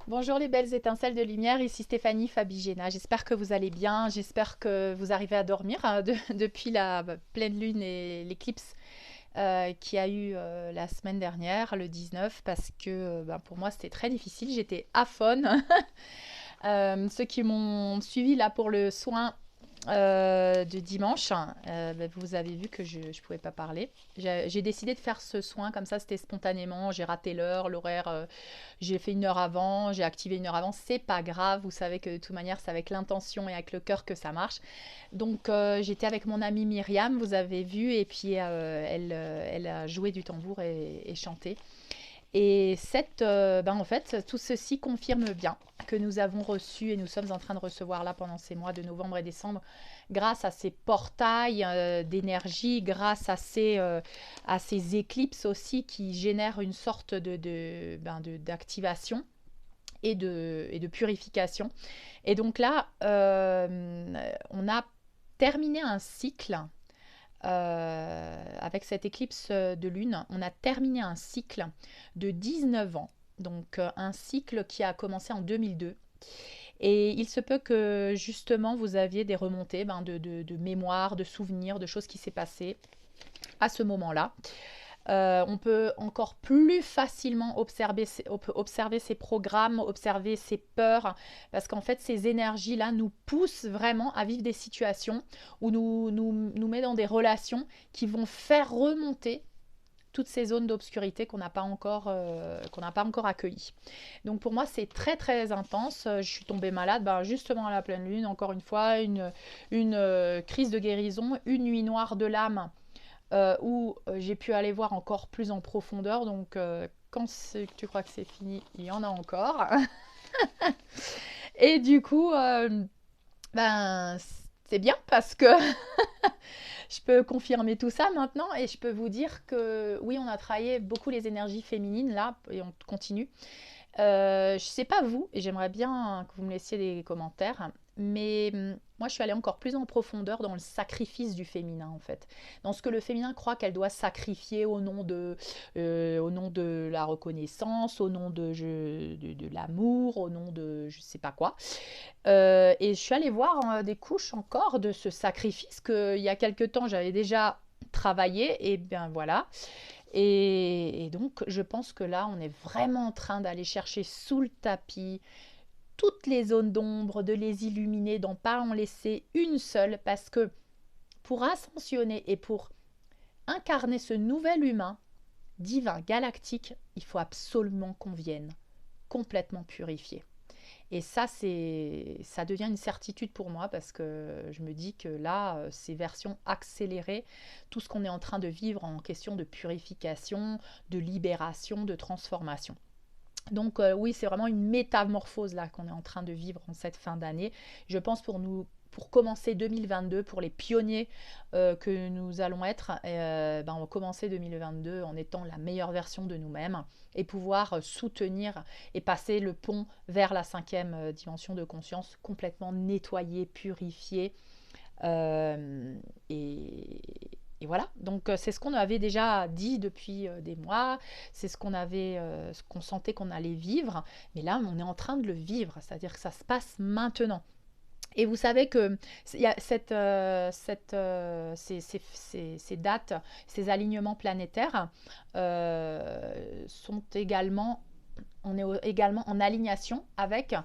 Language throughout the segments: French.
Bonjour les belles étincelles de lumière, ici Stéphanie Fabigena. J'espère que vous allez bien, j'espère que vous arrivez à dormir depuis la pleine lune et l'éclipse qui a eu la semaine dernière, le 19, parce que pour moi c'était très difficile, j'étais aphone. Ceux qui m'ont suivi là pour le soin de dimanche, vous avez vu que je ne pouvais pas parler. J'ai décidé de faire ce soin comme ça, c'était spontanément. J'ai raté l'heure, l'horaire, j'ai fait une heure avant, j'ai activé une heure avant. C'est pas grave, vous savez que de toute manière, c'est avec l'intention et avec le cœur que ça marche. Donc, j'étais avec mon amie Myriam, vous avez vu, et puis elle a joué du tambour et chanté. Et en fait, tout ceci confirme bien que nous avons reçu et nous sommes en train de recevoir là pendant ces mois de novembre et décembre, grâce à ces portails d'énergie, grâce à ces éclipses aussi qui génèrent une sorte d'activation et de purification. Et donc là, on a terminé un cycle avec cette éclipse de lune, on a terminé un cycle de 19 ans. Donc un cycle qui a commencé en 2002. Et il se peut que justement vous aviez des remontées de mémoire, de souvenirs, de choses qui s'est passées à ce moment-là. On peut encore plus facilement observer ces programmes, observer ces peurs, parce qu'en fait, ces énergies-là nous poussent vraiment à vivre des situations où nous met dans des relations qui vont faire remonter toutes ces zones d'obscurité qu'on n'a pas encore accueillies. Donc pour moi, c'est très très intense. Je suis tombée malade, justement à la pleine lune, encore une fois, une crise de guérison, une nuit noire de l'âme où j'ai pu aller voir encore plus en profondeur. Donc, quand tu crois que c'est fini, il y en a encore. Et du coup, ben, c'est bien parce que je peux confirmer tout ça maintenant et je peux vous dire que oui, on a travaillé beaucoup les énergies féminines là et on continue. Je sais pas vous, et j'aimerais bien que vous me laissiez des commentaires, mais moi je suis allée encore plus en profondeur dans le sacrifice du féminin en fait, dans ce que le féminin croit qu'elle doit sacrifier au nom de la reconnaissance, au nom de l'amour, au nom de je sais pas quoi. Et je suis allée voir des couches encore de ce sacrifice qu'il y a quelque temps j'avais déjà travaillé, et bien voilà. Et donc, je pense que là, on est vraiment en train d'aller chercher sous le tapis toutes les zones d'ombre, de les illuminer, d'en pas en laisser une seule, parce que pour ascensionner et pour incarner ce nouvel humain divin, galactique, il faut absolument qu'on vienne complètement purifié. Et ça devient une certitude pour moi parce que je me dis que là, ces versions accélérées, tout ce qu'on est en train de vivre en question de purification, de libération, de transformation. Donc oui, c'est vraiment une métamorphose là qu'on est en train de vivre en cette fin d'année. Je pense pour commencer 2022, pour les pionniers que nous allons être, on va commencer 2022 en étant la meilleure version de nous-mêmes et pouvoir soutenir et passer le pont vers la cinquième dimension de conscience complètement nettoyée, purifiée. Euh, et, et voilà, donc c'est ce qu'on avait déjà dit depuis des mois, c'est ce qu'on sentait qu'on allait vivre, mais là on est en train de le vivre, c'est-à-dire que ça se passe maintenant. Et vous savez que il y a ces dates, ces alignements planétaires sont également, on est également en alignation avec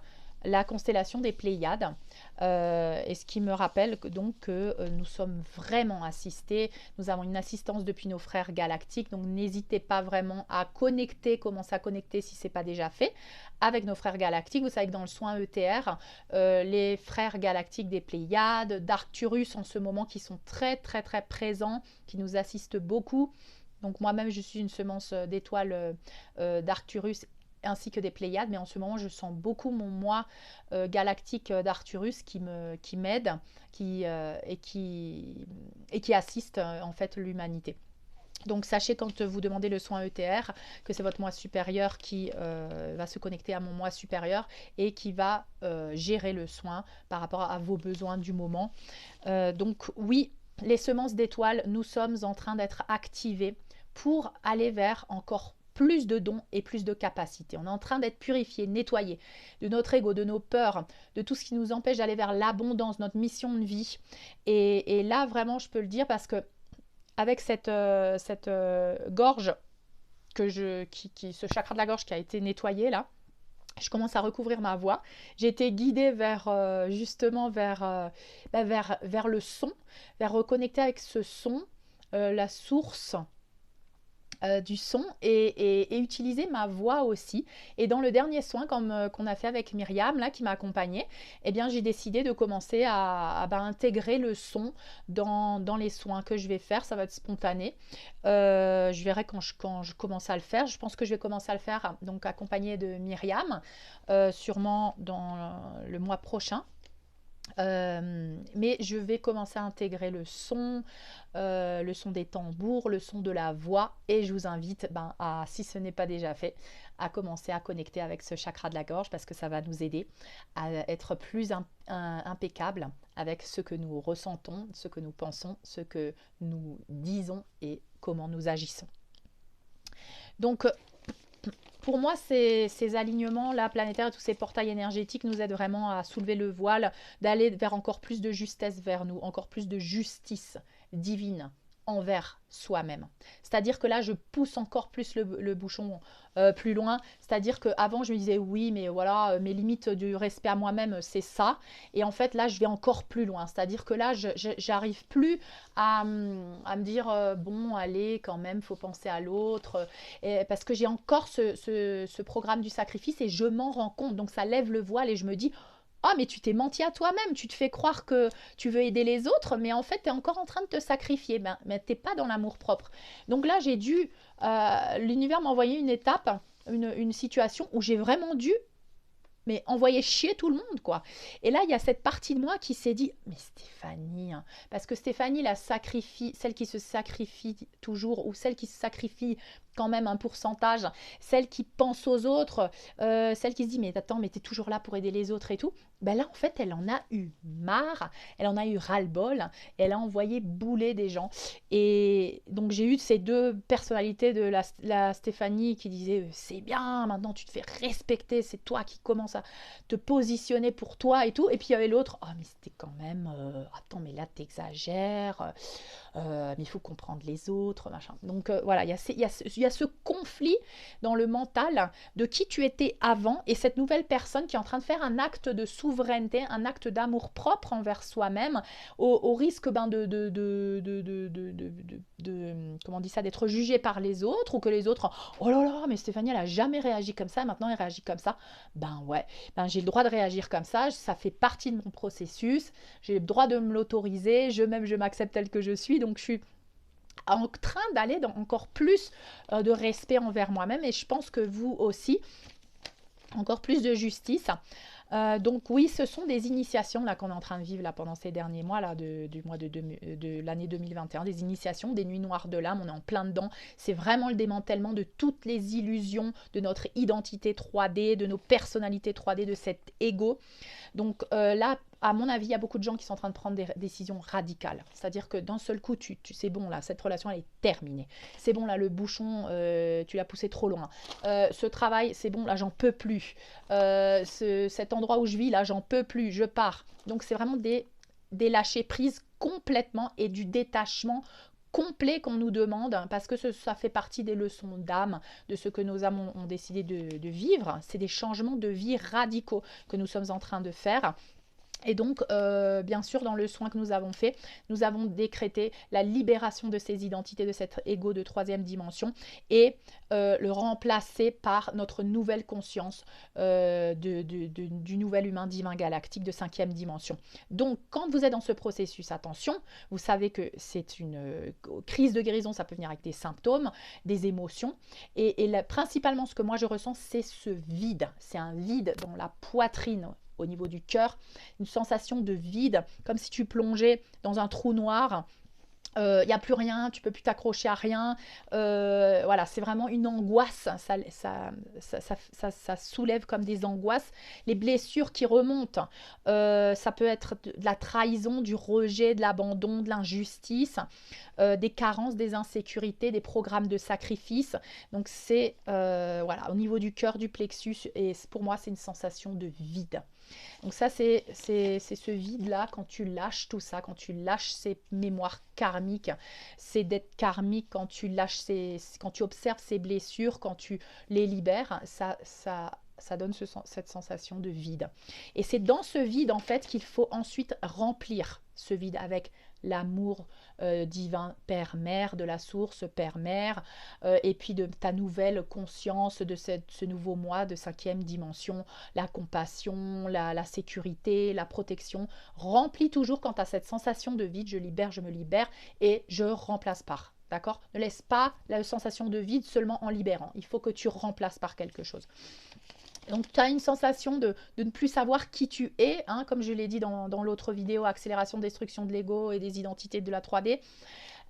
la constellation des Pléiades. Et ce qui me rappelle donc que nous sommes vraiment assistés. Nous avons une assistance depuis nos frères galactiques. Donc n'hésitez pas vraiment à connecter, commencer à connecter si ce n'est pas déjà fait, avec nos frères galactiques. Vous savez que dans le soin ETR, les frères galactiques des Pléiades, d'Arcturus en ce moment qui sont très très très présents, qui nous assistent beaucoup. Donc moi-même, je suis une semence d'étoiles d'Arcturus ainsi que des Pléiades, mais en ce moment je sens beaucoup mon moi galactique d'Arcturus qui m'aide, et qui assiste en fait l'humanité. Donc sachez quand vous demandez le soin ETR que c'est votre moi supérieur qui va se connecter à mon moi supérieur et qui va gérer le soin par rapport à vos besoins du moment. Donc oui, les semences d'étoiles, nous sommes en train d'être activés pour aller vers encore plus de dons et plus de capacités. On est en train d'être purifié, nettoyé de notre ego, de nos peurs, de tout ce qui nous empêche d'aller vers l'abondance, notre mission de vie. Et là, vraiment, je peux le dire parce que avec cette gorge, ce chakra de la gorge qui a été nettoyé là, je commence à recouvrir ma voix. J'ai été guidée justement vers le son, vers reconnecter avec ce son, la source du son et utiliser ma voix aussi. Et dans le dernier soin qu'on a fait avec Myriam, là, qui m'a accompagnée, eh bien, j'ai décidé de commencer à intégrer le son dans les soins que je vais faire. Ça va être spontané. Je verrai quand je commence à le faire. Je pense que je vais commencer à le faire donc accompagnée de Myriam, sûrement dans le mois prochain. Mais je vais commencer à intégrer le son des tambours, le son de la voix, et je vous invite si ce n'est pas déjà fait, à commencer à connecter avec ce chakra de la gorge parce que ça va nous aider à être plus impeccable avec ce que nous ressentons, ce que nous pensons, ce que nous disons et comment nous agissons. Donc pour moi, ces alignements-là planétaires et tous ces portails énergétiques nous aident vraiment à soulever le voile, d'aller vers encore plus de justesse vers nous, encore plus de justice divine envers soi-même. C'est-à-dire que là, je pousse encore plus le bouchon plus loin. C'est-à-dire qu'avant, je me disais, oui, mais voilà, mes limites du respect à moi-même, c'est ça. Et en fait, là, je vais encore plus loin. C'est-à-dire que là, j'arrive plus à me dire, bon, allez, quand même, faut penser à l'autre. Parce que j'ai encore ce programme du sacrifice et je m'en rends compte. Donc, ça lève le voile et je me dis, ah, mais tu t'es menti à toi-même, tu te fais croire que tu veux aider les autres, mais en fait, tu es encore en train de te sacrifier, mais tu n'es pas dans l'amour-propre. Donc là, l'univers m'a envoyé une étape, une situation où j'ai vraiment dû envoyer chier tout le monde, quoi. Et là, il y a cette partie de moi qui s'est dit, mais Stéphanie, hein, parce que Stéphanie, celle qui se sacrifie toujours, ou celle qui se sacrifie quand même un pourcentage, celle qui pense aux autres, celle qui se dit, mais attends, mais t'es toujours là pour aider les autres et tout, ben là, en fait, elle en a eu marre, elle en a eu ras-le-bol, elle a envoyé bouler des gens. Et donc, j'ai eu ces deux personnalités de la Stéphanie qui disait, c'est bien, maintenant tu te fais respecter, c'est toi qui commences à te positionner pour toi et tout. Et puis, il y avait l'autre, oh, mais c'était quand même, attends, mais là, t'exagères, mais il faut comprendre les autres, machin. Donc, voilà, il y a ce conflit dans le mental de qui tu étais avant et cette nouvelle personne qui est en train de faire un acte de souveraineté, un acte d'amour propre envers soi-même, au risque comment on dit ça, d'être jugé par les autres, ou que les autres, oh là là, mais Stéphanie, elle a jamais réagi comme ça, maintenant elle réagit comme ça. Ben ouais, j'ai le droit de réagir comme ça fait partie de mon processus, j'ai le droit de me l'autoriser, je m'accepte telle que je suis, donc je suis en train d'aller dans encore plus de respect envers moi-même, et je pense que vous aussi, encore plus de justice. Donc oui, ce sont des initiations là qu'on est en train de vivre là pendant ces derniers mois là du mois de l'année 2021, des initiations, des nuits noires de l'âme, on est en plein dedans. C'est vraiment le démantèlement de toutes les illusions de notre identité 3D, de nos personnalités 3D, de cet ego. Donc là, à mon avis, il y a beaucoup de gens qui sont en train de prendre des décisions radicales. C'est-à-dire que d'un seul coup, c'est bon là, cette relation elle est terminée. C'est bon là, le bouchon, tu l'as poussé trop loin. Ce travail, c'est bon là, j'en peux plus. Cet endroit où je vis là, j'en peux plus, je pars. Donc c'est vraiment des lâcher prise complètement et du détachement complet qu'on nous demande, parce que ça fait partie des leçons d'âme, de ce que nos âmes ont décidé de vivre. C'est des changements de vie radicaux que nous sommes en train de faire. Et donc, bien sûr, dans le soin que nous avons fait, nous avons décrété la libération de ces identités, de cet ego de 3e dimension, et le remplacer par notre nouvelle conscience du nouvel humain divin galactique de 5e dimension. Donc, quand vous êtes dans ce processus, attention, vous savez que c'est une crise de guérison, ça peut venir avec des symptômes, des émotions, et principalement ce que moi je ressens, c'est ce vide. C'est un vide dans la poitrine, au niveau du cœur, une sensation de vide, comme si tu plongeais dans un trou noir il n'y a plus rien, tu peux plus t'accrocher à rien. Voilà, c'est vraiment une angoisse. Ça soulève comme des angoisses. Les blessures qui remontent, ça peut être de la trahison, du rejet, de l'abandon, de l'injustice, des carences, des insécurités, des programmes de sacrifice. Donc c'est voilà, au niveau du cœur, du plexus, et pour moi c'est une sensation de vide. Donc ça, c'est ce vide-là, quand tu lâches tout ça, quand tu lâches ces mémoires karmiques, ces dettes karmiques, quand tu lâches quand tu observes ces blessures, quand tu les libères, ça donne cette sensation de vide. Et c'est dans ce vide, en fait, qu'il faut ensuite remplir ce vide avec l'amour divin Père-Mère, de la source Père-Mère, et puis de ta nouvelle conscience de ce nouveau moi de 5e dimension, la compassion, la sécurité, la protection. Remplis toujours quand tu as cette sensation de vide, je libère, je me libère, et je remplace par. D'accord? Ne laisse pas la sensation de vide seulement en libérant. Il faut que tu remplaces par quelque chose. Donc, tu as une sensation de ne plus savoir qui tu es, hein, comme je l'ai dit dans l'autre vidéo, accélération, destruction de l'ego et des identités de la 3D.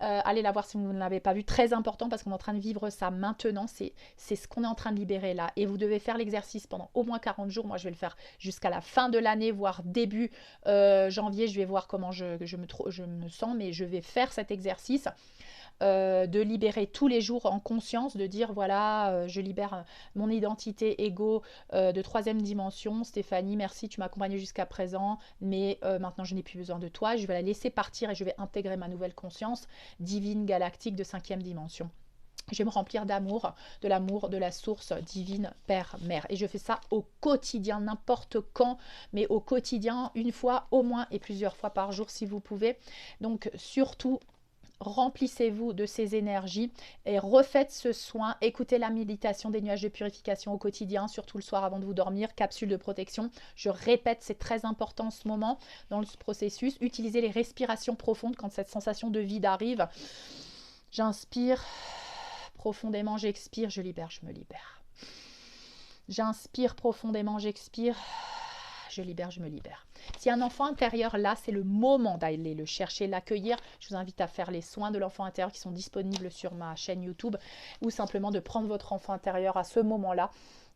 Allez la voir si vous ne l'avez pas vu. Très important parce qu'on est en train de vivre ça maintenant. C'est ce qu'on est en train de libérer là. Et vous devez faire l'exercice pendant au moins 40 jours. Moi, je vais le faire jusqu'à la fin de l'année, voire début janvier. Je vais voir comment je me sens, mais je vais faire cet exercice. De libérer tous les jours en conscience, de dire voilà, je libère mon identité ego de 3e dimension. Stéphanie, merci, tu m'as accompagnée jusqu'à présent, mais maintenant je n'ai plus besoin de toi. Je vais la laisser partir et je vais intégrer ma nouvelle conscience divine galactique de 5e dimension. Je vais me remplir d'amour, de l'amour de la source divine Père, Mère. Et je fais ça au quotidien, n'importe quand, mais au quotidien, une fois au moins et plusieurs fois par jour si vous pouvez. Donc surtout, remplissez-vous de ces énergies et refaites ce soin. Écoutez la méditation des nuages de purification au quotidien, surtout le soir avant de vous dormir, capsule de protection. Je répète, c'est très important en ce moment dans le processus. Utilisez les respirations profondes quand cette sensation de vide arrive. J'inspire profondément, j'expire, je libère, je me libère. J'inspire profondément, j'expire, je libère, je me libère. S'il y a un enfant intérieur, là, c'est le moment d'aller le chercher, l'accueillir. Je vous invite à faire les soins de l'enfant intérieur qui sont disponibles sur ma chaîne YouTube, ou simplement de prendre votre enfant intérieur à ce moment-là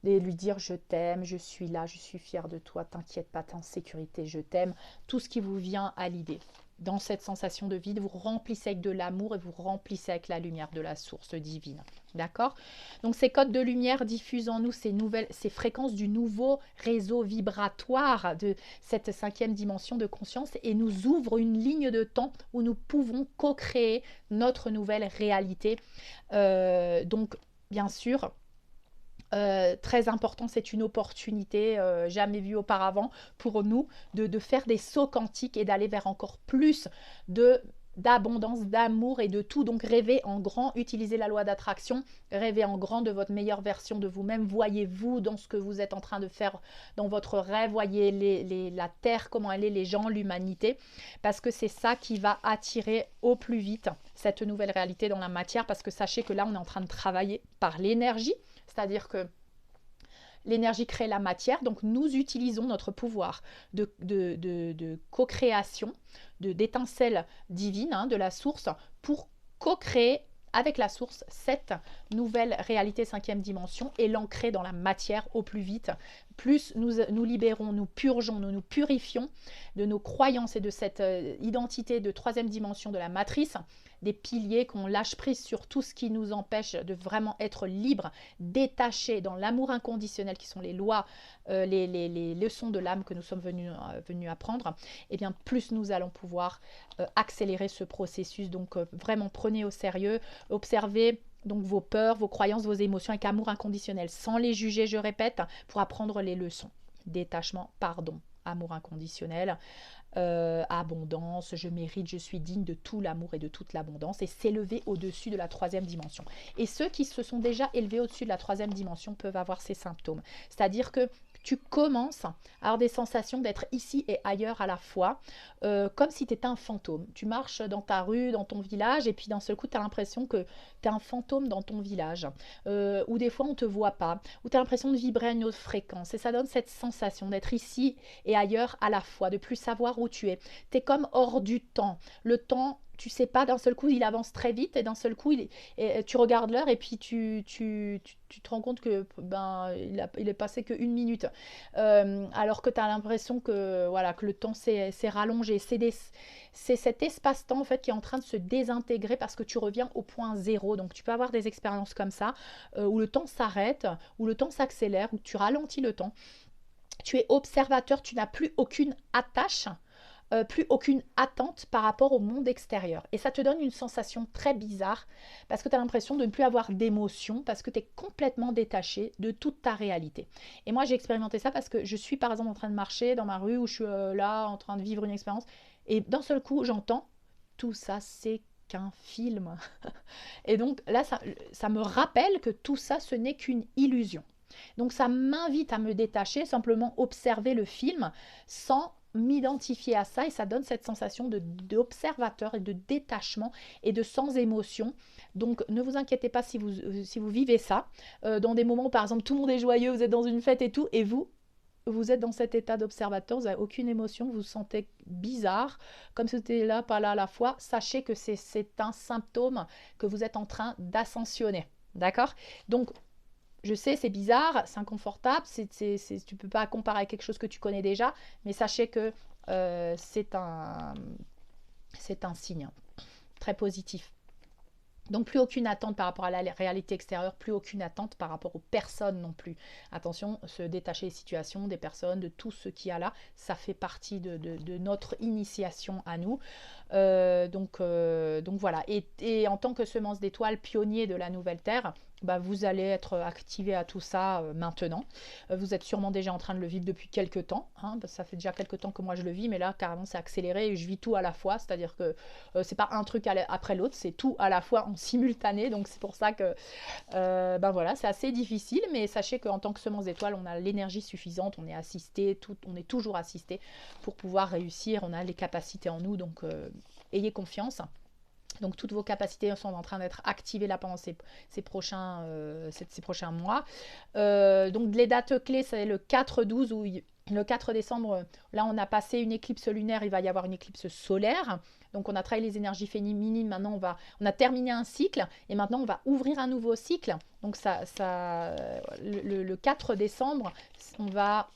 et lui dire je t'aime, je suis là, je suis fière de toi, t'inquiète pas, t'es en sécurité, je t'aime. Tout ce qui vous vient à l'idée. Dans cette sensation de vide, vous remplissez avec de l'amour et vous remplissez avec la lumière de la source divine. D'accord? Donc ces codes de lumière diffusent en nous ces fréquences du nouveau réseau vibratoire de cette 5e dimension de conscience et nous ouvrent une ligne de temps où nous pouvons co-créer notre nouvelle réalité. Donc bien sûr, très important, c'est une opportunité jamais vue auparavant pour nous de faire des sauts quantiques et d'aller vers encore plus d'abondance, d'amour et de tout. Donc rêvez en grand, utilisez la loi d'attraction, rêvez en grand de votre meilleure version de vous-même. Voyez-vous dans ce que vous êtes en train de faire dans votre rêve, voyez la terre, comment elle est, les gens, l'humanité, parce que c'est ça qui va attirer au plus vite cette nouvelle réalité dans la matière, parce que sachez que là on est en train de travailler par l'énergie. C'est-à-dire que l'énergie crée la matière, donc nous utilisons notre pouvoir de co-création, d'étincelle divine, hein, de la source, pour co-créer avec la source cette nouvelle réalité 5e dimension et l'ancrer dans la matière au plus vite. Plus nous libérons, nous purgeons, nous purifions de nos croyances et de cette identité de 3e dimension de la matrice, des piliers, qu'on lâche prise sur tout ce qui nous empêche de vraiment être libre, détaché dans l'amour inconditionnel qui sont les lois, les leçons de l'âme que nous sommes venus apprendre, et bien plus nous allons pouvoir accélérer ce processus. Donc vraiment prenez au sérieux, observez donc vos peurs, vos croyances, vos émotions avec amour inconditionnel, sans les juger, je répète, pour apprendre les leçons. Détachement, pardon, amour inconditionnel, abondance, je mérite, je suis digne de tout l'amour et de toute l'abondance, et s'élever au-dessus de la 3e dimension. Et ceux qui se sont déjà élevés au-dessus de la 3e dimension peuvent avoir ces symptômes. C'est-à-dire que tu commences à avoir des sensations d'être ici et ailleurs à la fois, comme si tu étais un fantôme. Tu marches dans ta rue, dans ton village, et puis d'un seul coup, tu as l'impression que tu es un fantôme dans ton village, ou des fois, on ne te voit pas, ou tu as l'impression de vibrer à une autre fréquence, et ça donne cette sensation d'être ici et ailleurs à la fois, de plus savoir où tu es. Tu es comme hors du temps. Le temps tu sais pas, d'un seul coup, il avance très vite et d'un seul coup, et tu regardes l'heure et puis tu te rends compte que ben, il est passé qu'une minute. Alors que tu as l'impression que, voilà, que le temps s'est rallongé. C'est cet espace-temps en fait, qui est en train de se désintégrer parce que tu reviens au point zéro. Donc tu peux avoir des expériences comme ça, où le temps s'arrête, où le temps s'accélère, où tu ralentis le temps. Tu es observateur, tu n'as plus aucune attache, plus aucune attente par rapport au monde extérieur. Et ça te donne une sensation très bizarre parce que tu as l'impression de ne plus avoir d'émotion, parce que tu es complètement détaché de toute ta réalité. Et moi, j'ai expérimenté ça parce que je suis par exemple en train de marcher dans ma rue où je suis là en train de vivre une expérience et d'un seul coup, j'entends tout ça, c'est qu'un film. Et donc là, ça me rappelle que tout ça, ce n'est qu'une illusion. Donc ça m'invite à me détacher, simplement observer le film sans m'identifier à ça et ça donne cette sensation d'observateur et de détachement et de sans émotion. Donc ne vous inquiétez pas si vous vivez ça, dans des moments où par exemple tout le monde est joyeux, vous êtes dans une fête et tout, et vous êtes dans cet état d'observateur, vous n'avez aucune émotion, vous vous sentez bizarre, comme si vous étiez là, pas là à la fois. Sachez que c'est un symptôme que vous êtes en train d'ascensionner. D'accord? Donc, je sais, c'est bizarre, c'est inconfortable, tu ne peux pas comparer à quelque chose que tu connais déjà, mais sachez que c'est un signe très positif. Donc plus aucune attente par rapport à la réalité extérieure, plus aucune attente par rapport aux personnes non plus. Attention, se détacher des situations, des personnes, de tout ce qu'il y a là, ça fait partie de notre initiation à nous. Donc voilà. Et en tant que semence d'étoiles, pionnier de la nouvelle Terre, bah, vous allez être activé à tout ça maintenant. Vous êtes sûrement déjà en train de le vivre depuis quelques temps. Hein, parce que ça fait déjà quelques temps que moi je le vis, mais là carrément c'est accéléré et je vis tout à la fois. C'est-à-dire que c'est pas un truc après l'autre, c'est tout à la fois en simultané. Donc c'est pour ça que ben voilà, c'est assez difficile, mais sachez qu'en tant que semence d'étoiles, on a l'énergie suffisante, on est assisté, on est toujours assisté pour pouvoir réussir. On a les capacités en nous, donc ayez confiance. Donc toutes vos capacités sont en train d'être activées là pendant ces prochains mois. Donc les dates clés, c'est le 4-12 où le 4 décembre, là on a passé une éclipse lunaire, il va y avoir une éclipse solaire. Donc on a travaillé les énergies féminines, maintenant on a terminé un cycle et maintenant on va ouvrir un nouveau cycle. Donc le 4 décembre,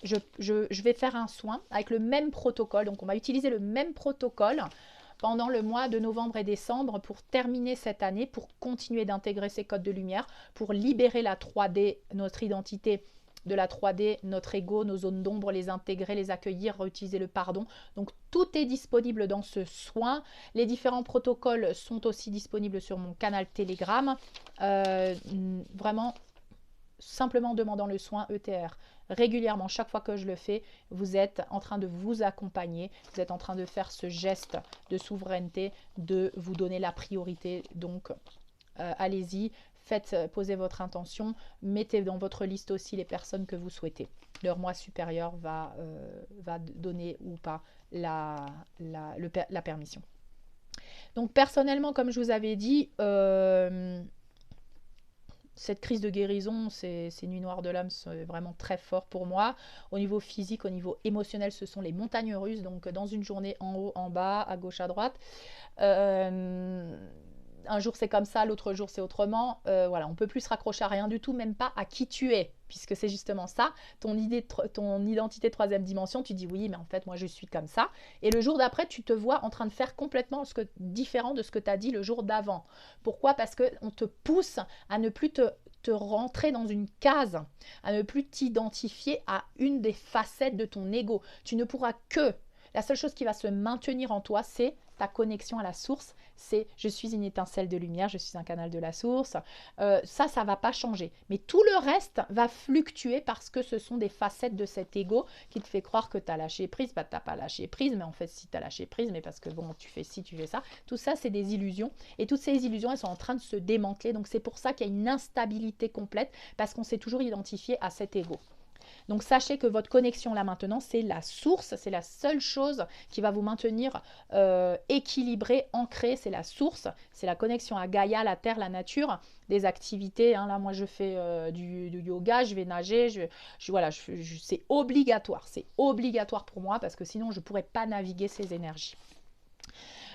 je vais faire un soin avec le même protocole. Donc on va utiliser le même protocole pendant le mois de novembre et décembre pour terminer cette année, pour continuer d'intégrer ces codes de lumière, pour libérer la 3D, notre identité de la 3D, notre ego, nos zones d'ombre, les intégrer, les accueillir, réutiliser le pardon. Donc tout est disponible dans ce soin. Les différents protocoles sont aussi disponibles sur mon canal Telegram. Vraiment, simplement demandant le soin ETR. Régulièrement, chaque fois que je le fais, vous êtes en train de vous accompagner, vous êtes en train de faire ce geste de souveraineté, de vous donner la priorité. Donc, allez-y, posez votre intention, mettez dans votre liste aussi les personnes que vous souhaitez. Leur moi supérieur va donner ou pas la permission. Donc, personnellement, comme je vous avais dit, cette crise de guérison, ces nuits noires de l'âme, c'est vraiment très fort pour moi. Au niveau physique, au niveau émotionnel, ce sont les montagnes russes. Donc dans une journée, en haut, en bas, à gauche, à droite. Un jour c'est comme ça, l'autre jour c'est autrement. Voilà, on ne peut plus se raccrocher à rien du tout, même pas à qui tu es. Puisque c'est justement ça, ton identité de troisième dimension, tu dis oui, mais en fait, moi, je suis comme ça. Et le jour d'après, tu te vois en train de faire complètement différent de ce que tu as dit le jour d'avant. Pourquoi? Parce qu'on te pousse à ne plus te rentrer dans une case, à ne plus t'identifier à une des facettes de ton ego. Tu ne pourras que... La seule chose qui va se maintenir en toi, c'est ta connexion à la source, c'est je suis une étincelle de lumière, je suis un canal de la source. Ça ne va pas changer. Mais tout le reste va fluctuer parce que ce sont des facettes de cet ego qui te fait croire que tu as lâché prise. Bah, tu n'as pas lâché prise, mais en fait, si tu as lâché prise, mais parce que bon, tu fais ci, tu fais ça. Tout ça, c'est des illusions. Et toutes ces illusions, elles sont en train de se démanteler. Donc, c'est pour ça qu'il y a une instabilité complète parce qu'on s'est toujours identifié à cet ego. Donc sachez que votre connexion là maintenant, c'est la source, c'est la seule chose qui va vous maintenir équilibré, ancré, c'est la source, c'est la connexion à Gaïa, la terre, la nature, des activités. Hein, là, moi, je fais du yoga, je vais nager, voilà, c'est obligatoire pour moi parce que sinon, je ne pourrais pas naviguer ces énergies.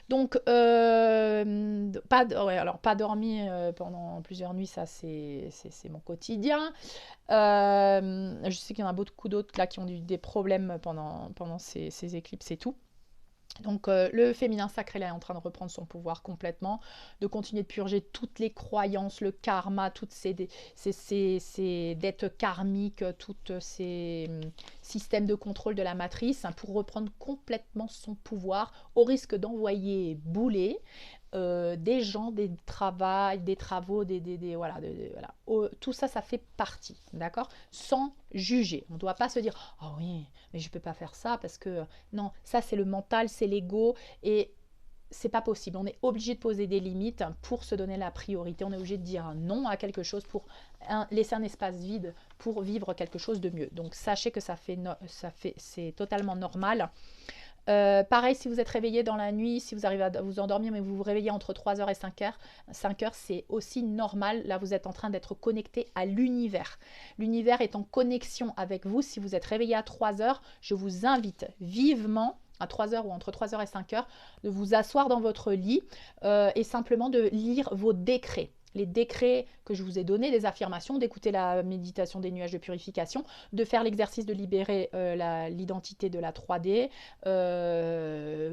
Donc, ouais, alors pas dormi pendant plusieurs nuits, ça c'est mon quotidien. Je sais qu'il y en a beaucoup d'autres là qui ont eu des problèmes pendant ces éclipses et tout. Donc le féminin sacré là est en train de reprendre son pouvoir complètement, de continuer de purger toutes les croyances, le karma, toutes ces dettes karmiques, tous ces systèmes de contrôle de la matrice, hein, pour reprendre complètement son pouvoir, au risque d'envoyer bouler des gens, des travaux, voilà, voilà. Tout ça, ça fait partie, d'accord? Sans juger. On ne doit pas se dire, oh oui, mais je ne peux pas faire ça parce que non, ça c'est le mental, c'est l'ego et c'est pas possible. On est obligé de poser des limites pour se donner la priorité. On est obligé de dire un non à quelque chose pour laisser un espace vide pour vivre quelque chose de mieux. Donc sachez que c'est totalement normal. Pareil, si vous êtes réveillé dans la nuit, si vous arrivez à vous endormir, mais vous vous réveillez entre 3 heures et 5 heures, 5 heures, c'est aussi normal. Là, vous êtes en train d'être connecté à l'univers. L'univers est en connexion avec vous. Si vous êtes réveillé à 3 heures, je vous invite vivement à 3 heures ou entre 3 heures et 5 heures, de vous asseoir dans votre lit et simplement de lire vos décrets. Les décrets que je vous ai donnés, les affirmations, d'écouter la méditation des nuages de purification, de faire l'exercice de libérer l'identité de la 3D,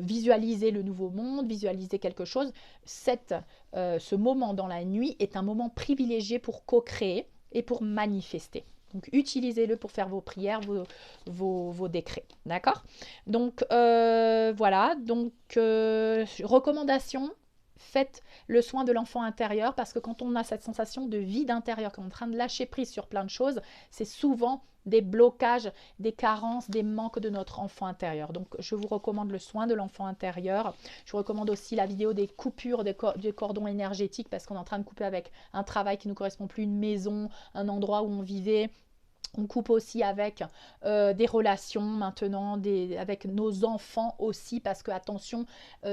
visualiser le nouveau monde, visualiser quelque chose. Ce moment dans la nuit est un moment privilégié pour co-créer et pour manifester. Donc, utilisez-le pour faire vos prières, vos décrets. D'accord? Donc, voilà. Donc, recommandation, faites le soin de l'enfant intérieur parce que quand on a cette sensation de vide intérieur, qu'on est en train de lâcher prise sur plein de choses, c'est souvent des blocages, des carences, des manques de notre enfant intérieur. Donc, je vous recommande le soin de l'enfant intérieur. Je vous recommande aussi la vidéo des coupures des cordons énergétiques parce qu'on est en train de couper avec un travail qui ne nous correspond plus, une maison, un endroit où on vivait. On coupe aussi avec des relations maintenant, avec nos enfants aussi, parce que attention,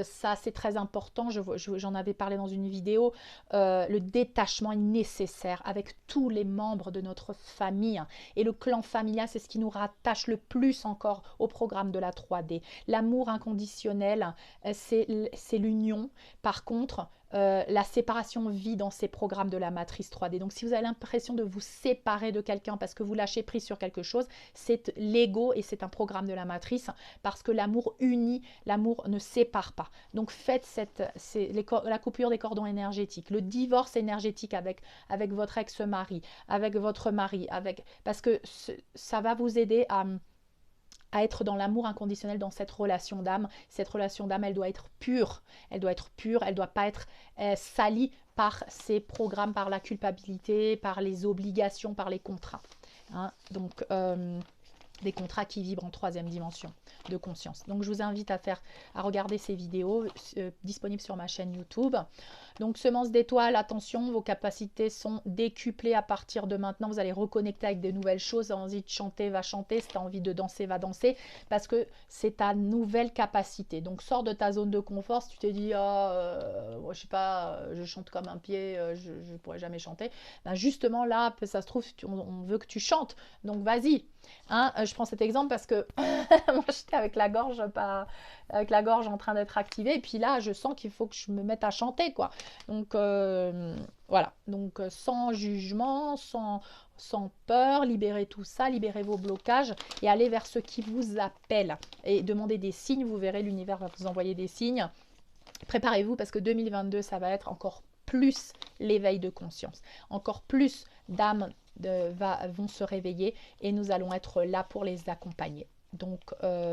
ça c'est très important, j'en avais parlé dans une vidéo, le détachement est nécessaire avec tous les membres de notre famille. Et le clan familial, c'est ce qui nous rattache le plus encore au programme de la 3D. L'amour inconditionnel, c'est l'union. Par contre, la séparation vit dans ces programmes de la matrice 3D. Donc si vous avez l'impression de vous séparer de quelqu'un parce que vous lâchez prise sur quelque chose, c'est l'ego et c'est un programme de la matrice parce que l'amour unit, l'amour ne sépare pas. Donc faites la coupure des cordons énergétiques, le divorce énergétique avec votre ex-mari, avec votre mari, parce que ça va vous aider à être dans l'amour inconditionnel dans cette relation d'âme. Cette relation d'âme, elle doit être pure. Elle doit être pure, elle ne doit pas être salie par ces programmes, par la culpabilité, par les obligations, par les contrats. Hein. Donc, des contrats qui vibrent en 3e dimension de conscience. Donc, je vous invite à regarder ces vidéos disponibles sur ma chaîne YouTube. Donc, semences d'étoiles, attention, vos capacités sont décuplées à partir de maintenant. Vous allez reconnecter avec de nouvelles choses. Si tu as envie de chanter, va chanter. Si tu as envie de danser, va danser. Parce que c'est ta nouvelle capacité. Donc, sors de ta zone de confort. Si tu te dis, je sais pas, je chante comme un pied, je ne pourrais jamais chanter. Ben justement, là, ça se trouve, on veut que tu chantes. Donc, vas-y. Hein, je prends cet exemple parce que moi, j'étais avec la gorge en train d'être activée. Et puis là, je sens qu'il faut que je me mette à chanter, quoi. Donc, voilà. Donc, sans jugement, sans peur, libérez tout ça, libérez vos blocages et allez vers ce qui vous appelle. Et demandez des signes, vous verrez, l'univers va vous envoyer des signes. Préparez-vous parce que 2022, ça va être encore plus l'éveil de conscience. Encore plus d'âmes vont se réveiller et nous allons être là pour les accompagner. Donc,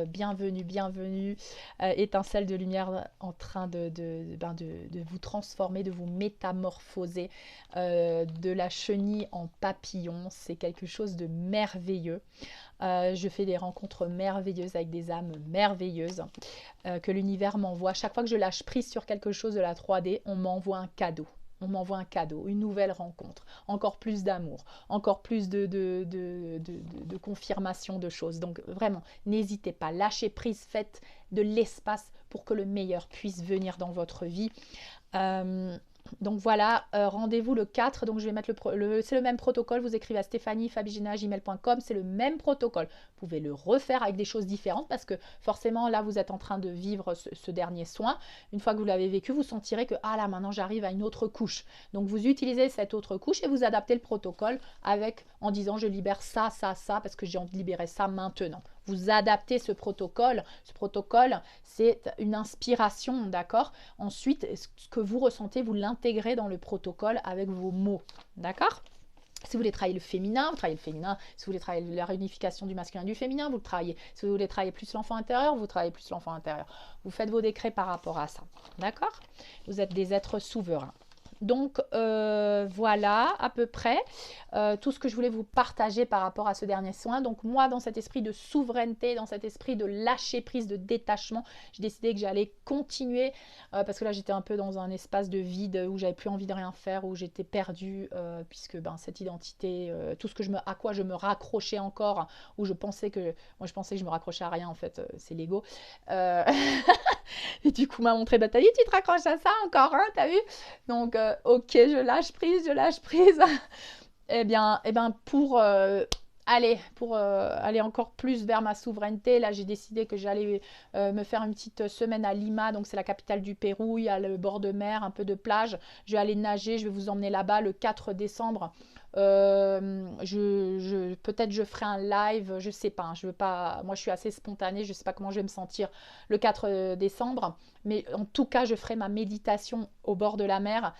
bienvenue, étincelle de lumière en train de vous transformer, de vous métamorphoser de la chenille en papillon. C'est quelque chose de merveilleux. Je fais des rencontres merveilleuses avec des âmes merveilleuses que l'univers m'envoie. Chaque fois que je lâche prise sur quelque chose de la 3D, on m'envoie un cadeau. On m'envoie un cadeau, une nouvelle rencontre, encore plus d'amour, encore plus de confirmation de choses. Donc vraiment, n'hésitez pas, lâchez prise, faites de l'espace pour que le meilleur puisse venir dans votre vie. Donc voilà, rendez-vous le 4. Donc je vais mettre c'est le même protocole. Vous écrivez à stéphanie.fabigena@gmail.com. C'est le même protocole. Vous pouvez le refaire avec des choses différentes parce que forcément là vous êtes en train de vivre ce dernier soin. Une fois que vous l'avez vécu, vous sentirez que ah là maintenant j'arrive à une autre couche. Donc vous utilisez cette autre couche et vous adaptez le protocole en disant je libère ça, ça, ça parce que j'ai envie de libérer ça maintenant. Vous adaptez ce protocole. Ce protocole, c'est une inspiration, d'accord? Ensuite, ce que vous ressentez, vous l'intégrez dans le protocole avec vos mots, d'accord? Si vous voulez travailler le féminin, vous travaillez le féminin. Si vous voulez travailler la réunification du masculin et du féminin, vous le travaillez. Si vous voulez travailler plus l'enfant intérieur, vous travaillez plus l'enfant intérieur. Vous faites vos décrets par rapport à ça, d'accord? Vous êtes des êtres souverains. Donc voilà à peu près tout ce que je voulais vous partager par rapport à ce dernier soin. Donc moi, dans cet esprit de souveraineté, dans cet esprit de lâcher prise, de détachement, j'ai décidé que j'allais continuer parce que là j'étais un peu dans un espace de vide où j'avais plus envie de rien faire, où j'étais perdue puisque cette identité, tout ce que à quoi je me raccrochais encore, où je pensais que je me raccrochais à rien en fait, c'est l'ego. Et du coup m'a montré Nathalie, tu te raccroches à ça encore, hein, t'as vu? Donc ok, je lâche prise. Eh bien, pour aller encore plus vers ma souveraineté, là j'ai décidé que j'allais me faire une petite semaine à Lima, donc c'est la capitale du Pérou, il y a le bord de mer, un peu de plage. Je vais aller nager, je vais vous emmener là-bas le 4 décembre. Peut-être je ferai un live, je sais pas, hein, je veux pas, moi je suis assez spontanée, je sais pas comment je vais me sentir le 4 décembre, mais en tout cas je ferai ma méditation au bord de la mer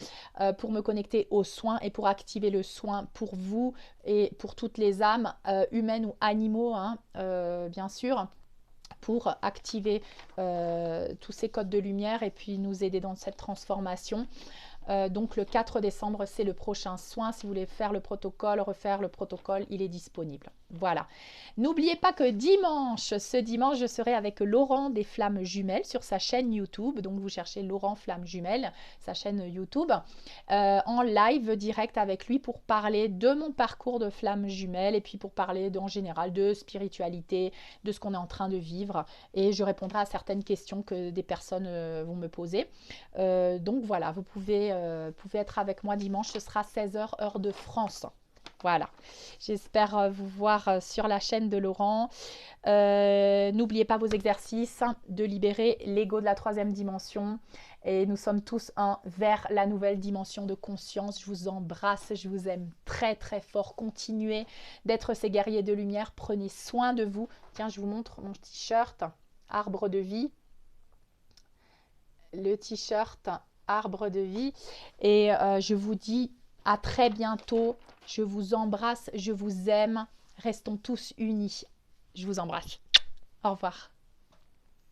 pour me connecter au soin et pour activer le soin pour vous et pour toutes les âmes humaines ou animaux, hein, bien sûr, pour activer tous ces codes de lumière et puis nous aider dans cette transformation. Donc le 4 décembre, c'est le prochain soin. Si vous voulez faire le protocole, refaire le protocole, il est disponible. Voilà. N'oubliez pas que ce dimanche, je serai avec Laurent des Flammes Jumelles sur sa chaîne YouTube. Donc vous cherchez Laurent Flammes Jumelles, sa chaîne YouTube, en live direct avec lui pour parler de mon parcours de flammes jumelles et puis pour parler en général de spiritualité, de ce qu'on est en train de vivre. Et je répondrai à certaines questions que des personnes vont me poser. Donc voilà, vous pouvez être avec moi dimanche, ce sera 16h heure de France. Voilà, j'espère vous voir sur la chaîne de Laurent. N'oubliez pas vos exercices, de libérer l'ego de la 3e dimension. Et nous sommes tous un vers la nouvelle dimension de conscience. Je vous embrasse, je vous aime très très fort. Continuez d'être ces guerriers de lumière. Prenez soin de vous. Tiens, je vous montre mon t-shirt Arbre de vie. Le t-shirt Arbre de vie. Et je vous dis à très bientôt. Je vous embrasse, je vous aime. Restons tous unis. Je vous embrasse. Au revoir.